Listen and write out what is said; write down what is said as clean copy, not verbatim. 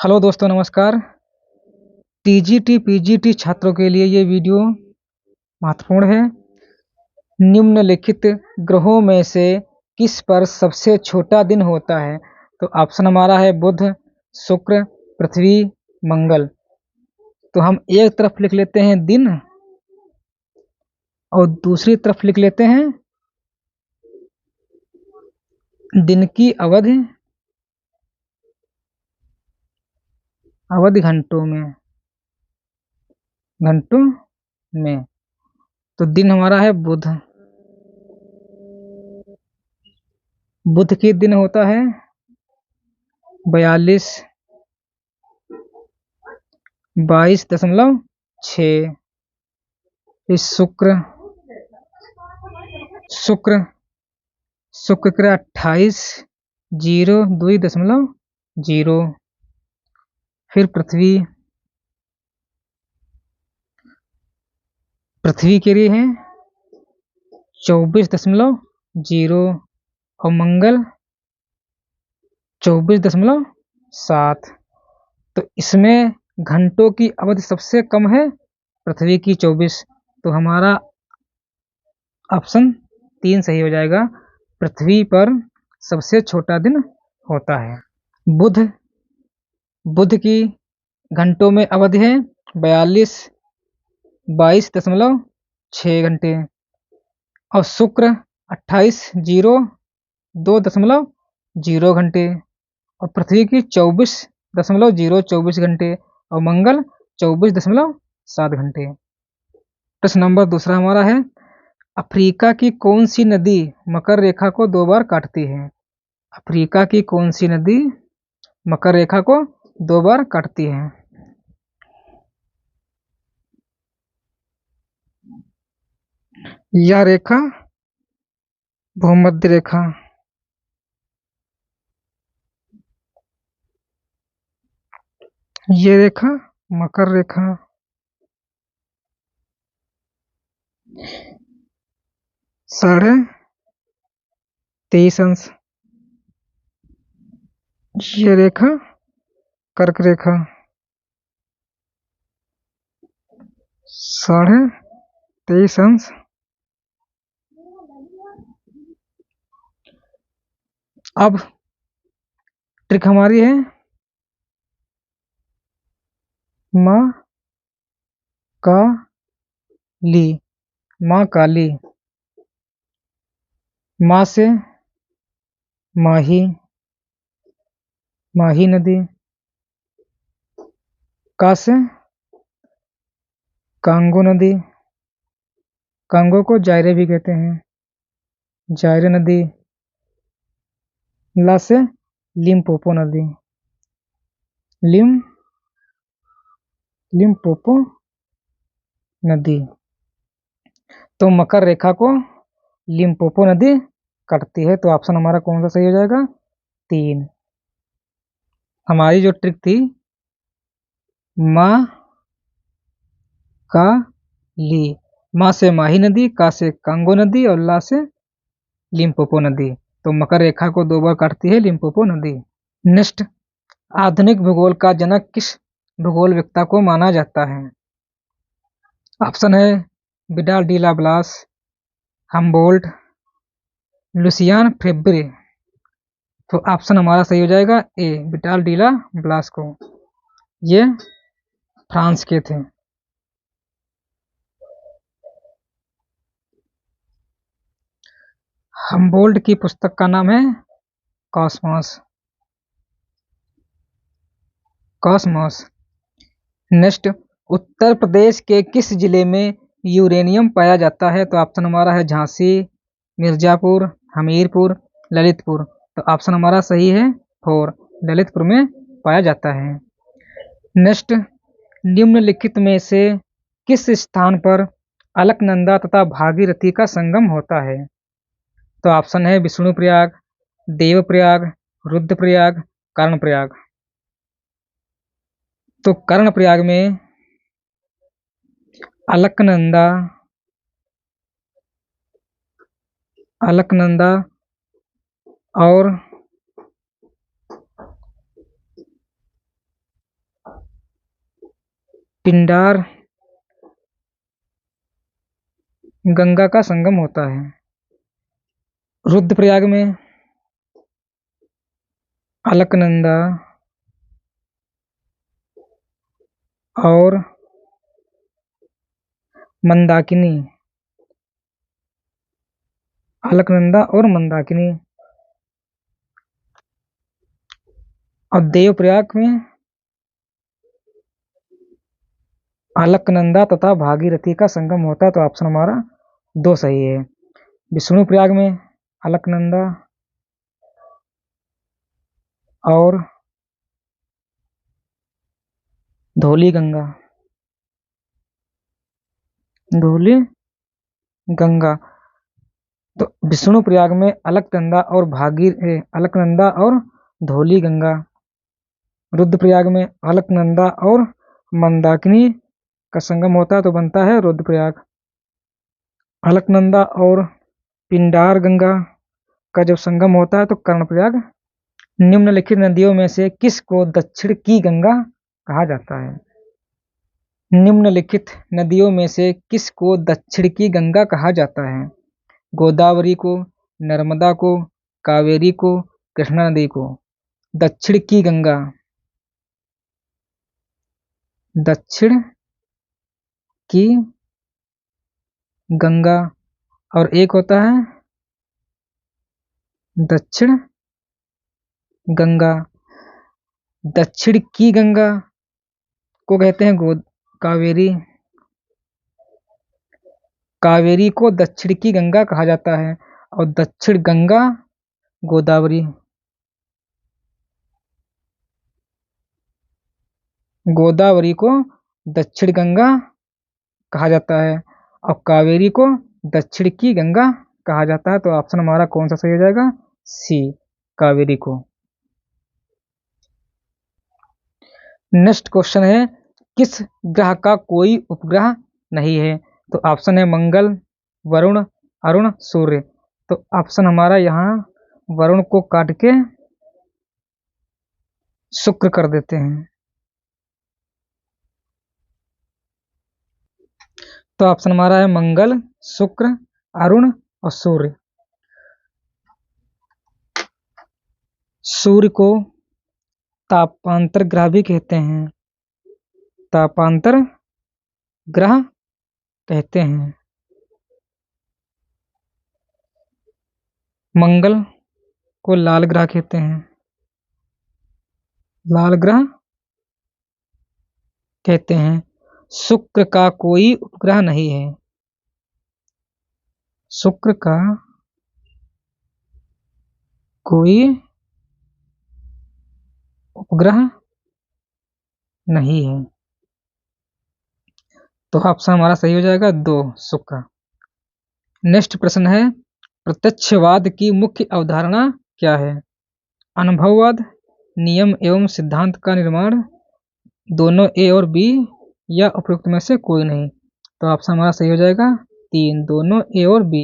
Hello दोस्तों, नमस्कार। TGT PGT छात्रों के लिए ये वीडियो महत्वपूर्ण है। निम्नलिखित ग्रहों में से किस पर सबसे छोटा दिन होता है? तो ऑप्शन हमारा है बुध, शुक्र, पृथ्वी, मंगल। तो हम एक तरफ लिख लेते हैं दिन और दूसरी तरफ लिख लेते हैं दिन की अवधि घंटों में। तो दिन हमारा है बुध। बुध के दिन होता है 22.6। इस शुक्र शुक्र का 28.02.0। फिर पृथ्वी के लिए है 24.0 और मंगल 24.7। तो इसमें घंटों की अवधि सबसे कम है पृथ्वी की 24। तो हमारा ऑप्शन 3 सही हो जाएगा। पृथ्वी पर सबसे छोटा दिन होता है बुध। बुध की घंटों में अवधि है 22.6 घंटे और शुक्र 28.02.0 घंटे और पृथ्वी की 24.024 घंटे और मंगल 24.7 घंटे। प्रश्न नंबर दूसरा हमारा है, अफ्रीका की कौन सी नदी मकर रेखा को 2 बार काटती है? अफ्रीका की कौन सी नदी मकर रेखा को 2 बार काटती है? यह रेखा भूमध्य रेखा, ये रेखा मकर रेखा। 23.5 ये रेखा कर्क रेखा। 23.5। अब ट्रिक हमारी है माँ काली। माँ काली, माँ से माही नदी, का से कांगो नदी, कांगो को जायरे भी कहते हैं, जायरे नदी, ला से लिम्पोपो नदी, लिम्पोपो नदी। तो मकर रेखा को लिम्पोपो नदी कटती है। तो ऑप्शन हमारा कौन सा सही हो जाएगा? 3। हमारी जो ट्रिक थी माँ का ली, माँ से माही नदी, का से कांगो नदी और ला से लिम्पोपो नदी। तो मकर रेखा को 2 बार काटती है लिम्पोपो नदी। नेक्स्ट, आधुनिक भूगोल का जनक किस भूगोलवेत्ता को माना जाता है? ऑप्शन है विडाल डी ला ब्लास, हम्बोल्ट, लुसियान फेब्रे। तो ऑप्शन हमारा सही हो जाएगा ए, विडाल डी ला ब्लास को। ये फ्रांस के थे। हम्बोल्ट की पुस्तक का नाम है कॉस्मोस। नेक्स्ट, उत्तर प्रदेश के किस जिले में यूरेनियम पाया जाता है? तो ऑप्शन हमारा है झांसी, मिर्जापुर, हमीरपुर, ललितपुर। तो ऑप्शन हमारा सही है 4, ललितपुर में पाया जाता है। नेक्स्ट, निम्नलिखित में से किस स्थान पर अलकनंदा तथा भागीरथी का संगम होता है? तो ऑप्शन है विष्णुप्रयाग, देवप्रयाग, रुद्रप्रयाग, कर्णप्रयाग। तो कर्णप्रयाग में अलकनंदा और पिंडार गंगा का संगम होता है। रुद्रप्रयाग में अलकनंदा और मंदाकिनी, अलकनंदा और मंदाकिनी। और देवप्रयाग में अलकनंदा तथा भागीरथी का संगम होता है, तो ऑप्शन हमारा 2 सही है। विष्णुप्रयाग में अलकनंदा और धौली गंगा, धौली गंगा। तो विष्णुप्रयाग में अलकनंदा और धौली गंगा। रुद्रप्रयाग में अलकनंदा और मंदाकिनी का संगम होता है, तो बनता है रुद्रप्रयाग। अलकनंदा और पिंडार गंगा का जब संगम होता है तो कर्णप्रयाग। निम्नलिखित नदियों में से किसको दक्षिण की गंगा कहा जाता है? निम्नलिखित नदियों में से किसको दक्षिण की गंगा कहा जाता है? गोदावरी को, नर्मदा को, कावेरी को, कृष्णा नदी को। दक्षिण की गंगा, दक्षिण की गंगा। और एक होता है दक्षिण गंगा। दक्षिण की गंगा को कहते हैं कावेरी। कावेरी को दक्षिण की गंगा कहा जाता है और दक्षिण गंगा गोदावरी। गोदावरी को दक्षिण गंगा कहा जाता है और कावेरी को दक्षिण की गंगा कहा जाता है, तो ऑप्शन हमारा कौन सा सही हो जाएगा? सी, कावेरी को। नेक्स्ट क्वेश्चन है, किस ग्रह का कोई उपग्रह नहीं है? तो ऑप्शन है मंगल, वरुण, अरुण, सूर्य। तो ऑप्शन हमारा यहाँ वरुण को काट के शुक्र कर देते हैं, तो ऑप्शन हमारा है मंगल, शुक्र, अरुण और सूर्य। सूर्य को तापांतर ग्रह भी कहते हैं, तापांतर ग्रह कहते हैं। मंगल को लाल ग्रह कहते हैं, लाल ग्रह कहते हैं। शुक्र का कोई उपग्रह नहीं है, शुक्र का कोई उपग्रह नहीं है, तो ऑप्शन हमारा सही हो जाएगा 2, शुक्र। नेक्स्ट प्रश्न है, प्रत्यक्षवाद की मुख्य अवधारणा क्या है? अनुभववाद, नियम एवं सिद्धांत का निर्माण, दोनों ए और बी, या उपयुक्त में से कोई नहीं। तो ऑप्शन हमारा सही हो जाएगा 3, दोनों ए और बी।